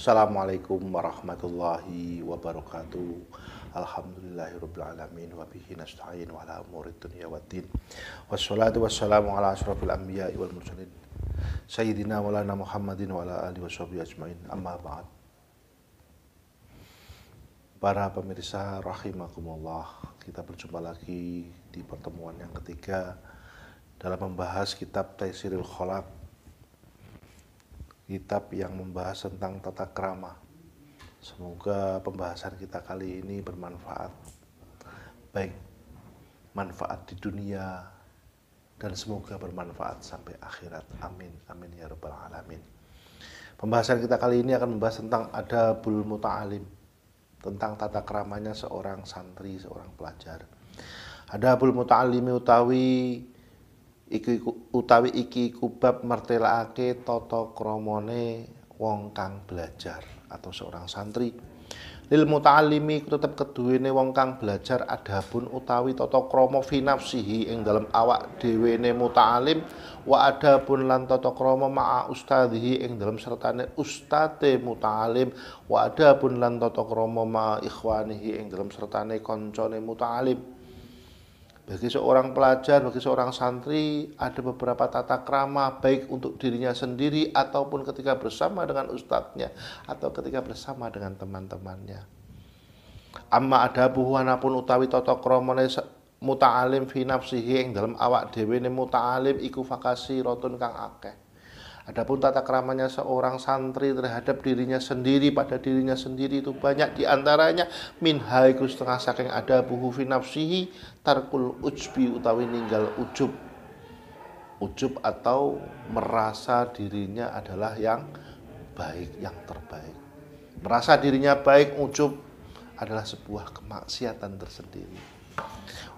Assalamualaikum warahmatullahi wabarakatuh. Alhamdulillahirrabbilalamin. Wabihi nasta'in wa ala umurid dunya waddin. Wassalatu wassalamu ala ashrafil anbiya'i wal mursalin Sayyidina walana Muhammadin wa ala alihi washabihi ajmain. Amma ba'd. Para pemirsa rahimakumullah, kita berjumpa lagi di pertemuan yang ketiga dalam membahas kitab Taisirul Khalaq, kitab yang membahas tentang tata krama. Semoga pembahasan kita kali ini bermanfaat, baik manfaat di dunia dan semoga bermanfaat sampai akhirat. Amin, amin ya rabbal alamin. Pembahasan kita kali ini akan membahas tentang adabul muta'alim, tentang tata kramanya seorang santri, seorang pelajar. Adabul muta'alimi utawi iki kubab mertelake tata kramane wong kang belajar atau seorang santri. Lil muta'allimi tetep keduwene wong kang belajar adabun utawi tata krama fi nafsihi ing dalem awak dhewene muta'alim, wa adabun lan tata krama ma'a ustadhihi ing dalem sertane ustate muta'alim, wa adabun lan tata krama ma'a ikhwanihi ing dalem sertane kancane muta'alim. Bagi seorang pelajar, bagi seorang santri ada beberapa tata krama, baik untuk dirinya sendiri ataupun ketika bersama dengan ustadznya atau ketika bersama dengan teman-temannya. Amma adabuhu anapun utawi tata kramane muta'alim fi nafsihi ing dalam awak dhewene muta'alim iku fakasiratun kang akeh. Adapun tata kramanya seorang santri terhadap dirinya sendiri, pada dirinya sendiri itu banyak, diantaranya minha iku setengah saking adabuhu fi nafsihi tarkul ujbi utawi ninggal ujub. Ujub atau merasa dirinya adalah yang baik, yang terbaik. Merasa dirinya baik, ujub adalah sebuah kemaksiatan tersendiri.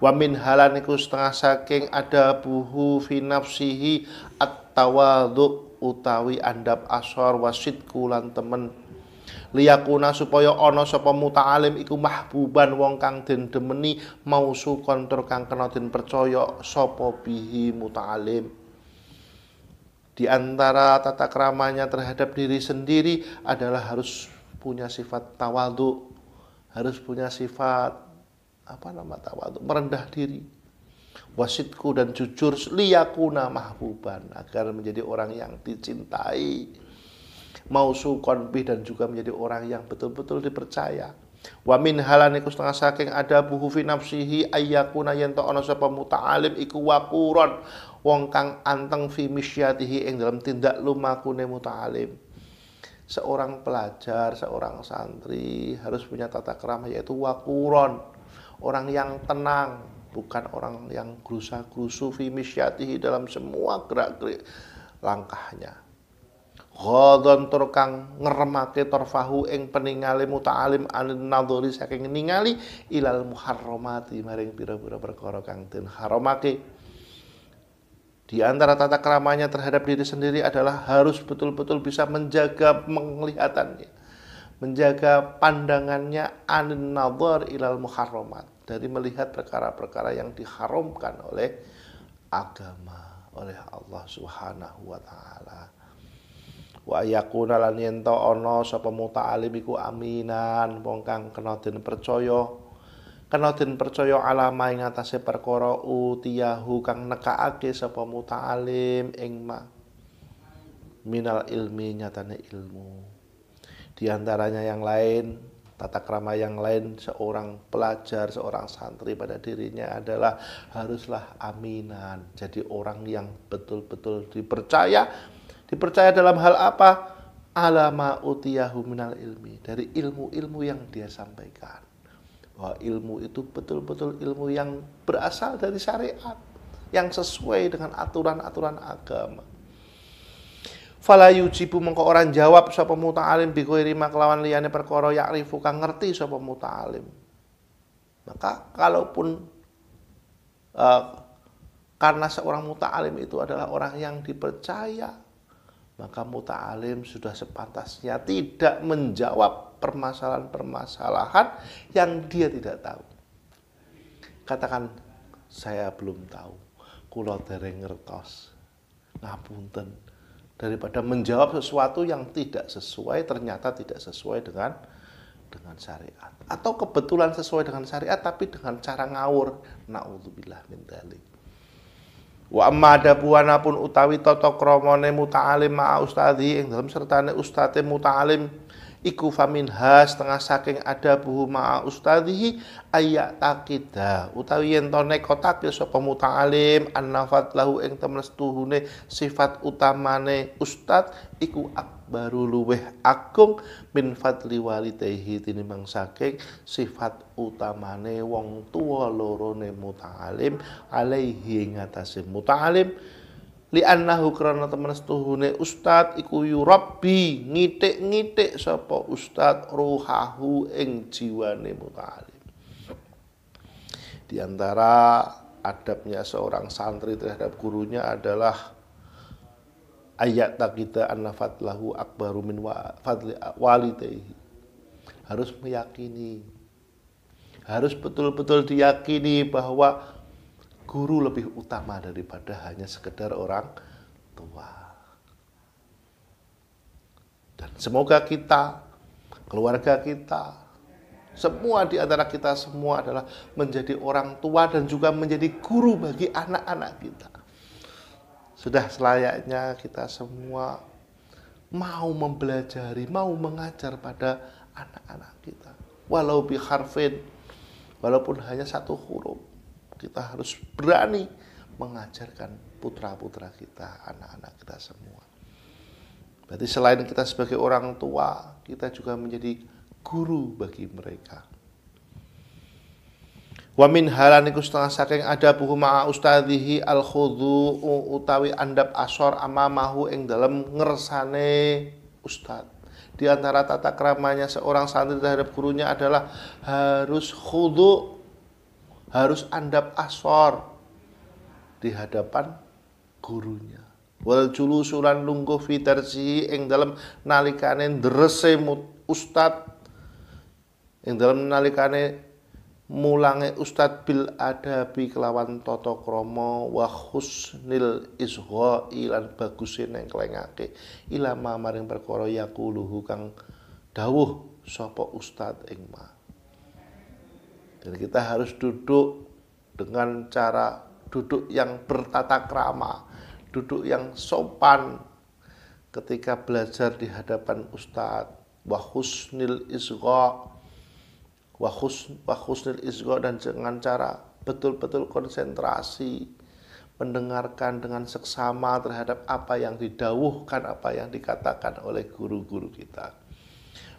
Wa min halaniku setengah saking adabuhu fi nafsihi at-tawadhu utawi andap asor wasidku lan temen, liyakuna supaya ana sapa muta'alim iku mahbuban wong kang den demeni, mausukon tur kang kena den percaya sapa bihi muta'alim. Di antara tata kramanya terhadap diri sendiri adalah harus punya sifat tawadhu, harus punya sifat tawadhu, merendah diri, wasidku dan jujur, liyakuna mahbuban agar menjadi orang yang dicintai, mausukon bih dan juga menjadi orang yang betul-betul dipercaya. Wa min halaniku setengah saking adabuhu fi nafsihi ayyakuna yen ta ana sapa muta'alim iku waquron wong kang anteng fi misyatihi ing dalam tindak lumakune muta'alim. Seorang pelajar, seorang santri harus punya tata krama yaitu waquron, orang yang tenang, bukan orang yang gerusa-gerusu fi misyatihi dalam semua gerak-gerik langkahnya. Ghadon tur kang ngremake torfahu ing peningale muta'alim anin nadhuri saking ningali ilal muharramati maring pira-pira perkara kang den haramake. Di antara tata kramanya terhadap diri sendiri adalah harus betul-betul bisa menjaga penglihatannya, menjaga pandangannya anin nadhar ilal muharramat, dari melihat perkara-perkara yang diharamkan oleh agama, oleh Allah Subhanahu wa taala. Wa yakuna lan yen ta ana sapa muta'alim iku aminan, wong kang kena den percaya alama ing atase perkara utiyahu kang nekakake sapa muta'alim ing minal ilmi nyatane ilmu. Di antaranya yang lain, tata krama yang lain seorang pelajar, seorang santri pada dirinya adalah haruslah aminan, jadi orang yang betul-betul dipercaya. Dipercaya dalam hal apa? Alama utiyahu minal ilmi, dari ilmu-ilmu yang dia sampaikan. Bahwa ilmu itu betul-betul ilmu yang berasal dari syariat, yang sesuai dengan aturan-aturan agama. Fala yujibu mengko orang jawab sapa muta'alim bi ghairi kelawan liyane perkara ya'rifu kang ngerti sapa muta'alim. Maka kalaupun karena seorang muta'alim itu adalah orang yang dipercaya, maka muta'alim sudah sepantasnya tidak menjawab permasalahan-permasalahan yang dia tidak tahu. Katakan, saya belum tahu, kula dereng ngertos, ngapunten, daripada menjawab sesuatu yang tidak sesuai, ternyata tidak sesuai dengan syariat, atau kebetulan sesuai dengan syariat tapi dengan cara ngawur. Naudzubillah min dzalik. Wa amma adabuana pun utawi tata kramane muta'alim ma'a ustadhi ing dalem sertane ustate muta'alim iku faminha setengah saking adabuhu ma'a ustadhi ayat takida utawi yen to nekotake sapa muta'alim annafat lahu ing temlestuhune sifat utamane ustad iku akbaru luweh agung min fadli walidayhi tinimbang saking sifat utamane wong tuwa lorone muta'alim alaihi ngatasi muta'alim li annahu krana temlestuhune ustad iku yurabbi ngitik-ngitik sapa ustad ruhahu ing jiwane muta'alim. Di antara adabnya seorang santri terhadap gurunya adalah ayat takida annafat lahu akbaru min fadli walidayhi. Harus meyakini, harus betul-betul diyakini bahwa guru lebih utama daripada hanya sekedar orang tua. Dan semoga kita, keluarga kita, semua di antara kita semua adalah menjadi orang tua dan juga menjadi guru bagi anak-anak kita. Sudah selayaknya kita semua mau mempelajari, mau mengajar pada anak-anak kita. Walau biharfin, walaupun hanya satu huruf, kita harus berani mengajarkan putra-putra kita, anak-anak kita semua. Berarti selain kita sebagai orang tua, kita juga menjadi guru bagi mereka. Wa min halan iku setengah saking adabuhu ma'a ustadhihi al khudu utawi andap asor amamahu ing dalem ngersane ustad. Di antara tata keramanya seorang santri terhadap gurunya adalah harus khudu, harus andap asor di hadapan gurunya. Wal julusulan lungguh fi tarsihi ing dalem nalikane ndrese ustad, ing dalem nalikane mulange ustad bil adabi kelawan tata krama wa husnil isgha'i lan baguse nengklengake ilama maring perkara yaquluhu kang dawuh sapa ustad ing ma. Dan kita harus duduk dengan cara duduk yang bertata krama, duduk yang sopan ketika belajar di hadapan ustad. Wa husnil isgha' wa husnil isgha' dan dengan cara betul-betul konsentrasi mendengarkan dengan seksama terhadap apa yang didawuhkan, apa yang dikatakan oleh guru-guru kita.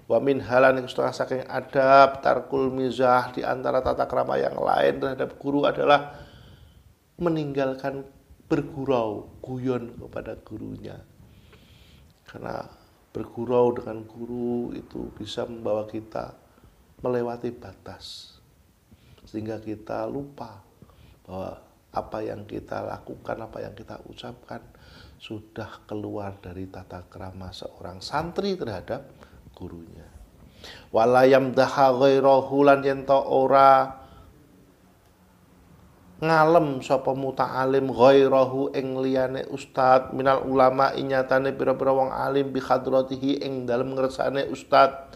Wa min halan setengah saking adab tarkul mizah, di antara tata krama yang lain terhadap guru adalah meninggalkan bergurau, guyon kepada gurunya. Karena bergurau dengan guru itu bisa membawa kita melewati batas, sehingga kita lupa bahwa apa yang kita lakukan, apa yang kita ucapkan sudah keluar dari tata krama seorang santri terhadap gurunya. Wala yamdaha ghairahu lan yen ta ora ngalem sapa muta'alim ghairahu ing liyane ustad minal ulama inyatane pira-pira wong alim bi hadratihi ing dalem ngersane ustad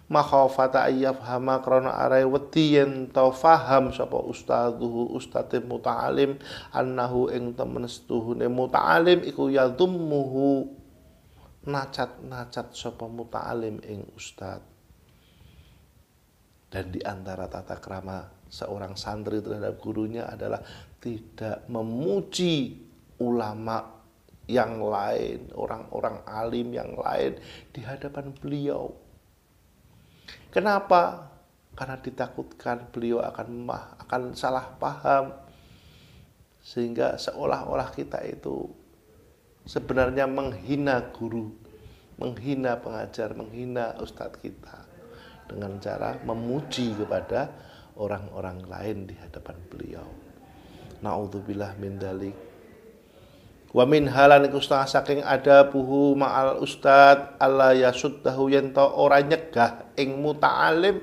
makhafata ayyafhama krana arai wedi yen ta faham sapa ustaduhu ustate muta'alim annahu ing temen setuhune muta'alim iku yadhummuhu nacat-nacat sapa muta'alim ing ustad. Dan di antara tata krama seorang santri terhadap gurunya adalah tidak memuji ulama yang lain, orang-orang alim yang lain di hadapan beliau. Kenapa? Karena ditakutkan beliau akan salah paham, sehingga seolah-olah kita itu sebenarnya menghina guru, menghina pengajar, menghina ustadz kita dengan cara memuji kepada orang-orang lain di hadapan beliau. Naudzubillah min dzalik. Wa min halan iku setengah saking adabuhu ma'al ustad alla yasuddahu yen ta ora nyegah ing muta'alim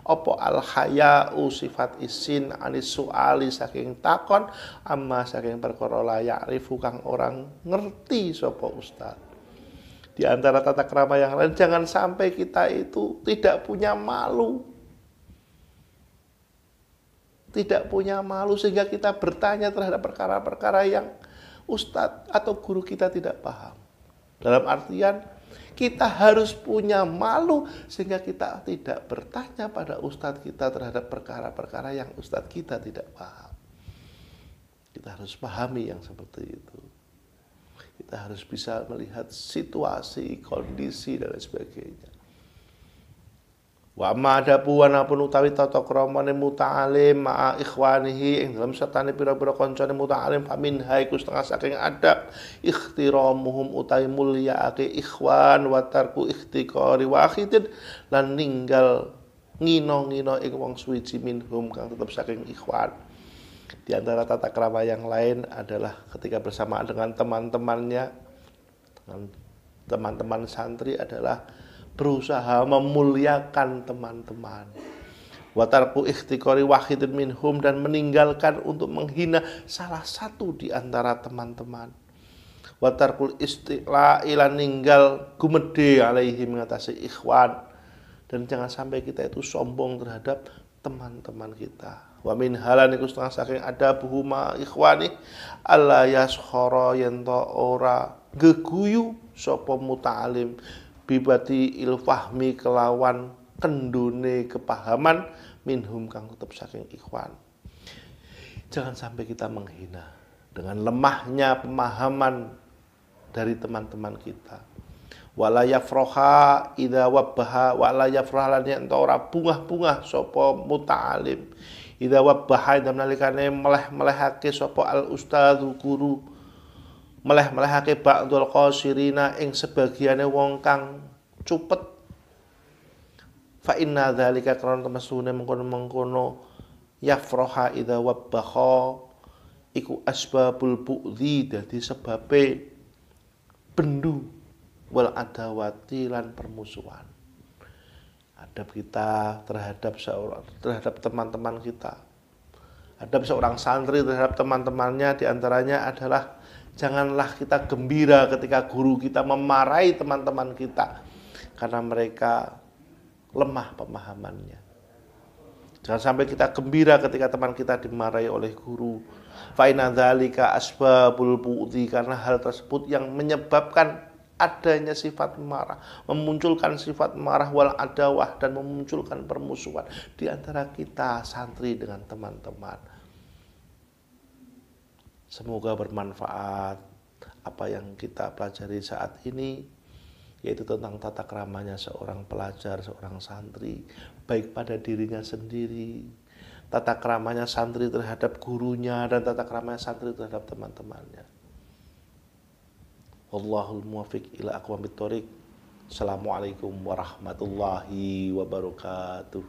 apa al haya'u sifat isin anis suali saking takon amma saking perkara la ya'rifu kang orang ngerti sapa ustad. Di antara tata krama yang lain, jangan sampai kita itu tidak punya malu. Tidak punya malu sehingga kita bertanya terhadap perkara-perkara yang ustadz atau guru kita tidak paham. Dalam artian, kita harus punya malu sehingga kita tidak bertanya pada ustadz kita terhadap perkara-perkara yang ustadz kita tidak paham. Kita harus pahami yang seperti itu. Kita harus bisa melihat situasi, kondisi, dan lain sebagainya. Wa ma adabu pun utawi tata kramane muta'alim ma'a ikhwanihi ing dalam sertane pira-pira kancane muta'alim famin haiku setengah saking adab ikhtiramuhum utawi mulyaake ikhwan wa tarku ikhtiqari wahidin lan ninggal ngino-ngino ing wong suwiji minhum kang tetep saking ikhwan. Di antara tata krama yang lain adalah ketika bersamaan dengan teman-temannya, dengan teman-teman santri adalah berusaha memuliakan teman-teman. Watarku ikhtikori wahidin minhum dan meninggalkan untuk menghina salah satu di antara teman-teman. Watarkul istiqla ilan ninggal gumede alaihi mengatasi ikhwan. Dan jangan sampai kita itu sombong terhadap teman-teman kita. Wa min halan iku setengah saking adabuhu ma ikhwani alla yaskhara yen ora geguyu sapa muta'alim bibati ilfahmi kelawan kendune kepahaman minhum kang tetep saking ikhwan. Jangan sampai kita menghina dengan lemahnya pemahaman dari teman-teman kita. Wala yafroha idza wabbaha wala yafraha lan yen ora bungah-bungah sapa muta'alim idza wabbaha ing nalikane meleh-melehake sapa al ustadzu guru meleh-melehake ba'dul qasirina ing sebagiane wong kang cupet fa inna dzalika karena temesune mengkono-mengkono yafroha idza wabbaha iku asbabul bu'dzi dadi sebabe bendu wal adawati lan permusuhan. Adab kita terhadap teman-teman kita. Adab seorang santri terhadap teman-temannya diantaranya adalah janganlah kita gembira ketika guru kita memarahi teman-teman kita karena mereka lemah pemahamannya. Jangan sampai kita gembira ketika teman kita dimarahi oleh guru. Fa inna dzalika asbabul bu'dzi karena hal tersebut yang menyebabkan adanya sifat marah, memunculkan sifat marah wal adawah dan memunculkan permusuhan di antara kita santri dengan teman-teman. Semoga bermanfaat apa yang kita pelajari saat ini, yaitu tentang tata keramanya seorang pelajar, seorang santri, baik pada dirinya sendiri, tata keramanya santri terhadap gurunya, dan tata keramanya santri terhadap teman-temannya. Wallahul muwaffiq ila aqwamit thoriq. Assalamualaikum warahmatullahi wabarakatuh.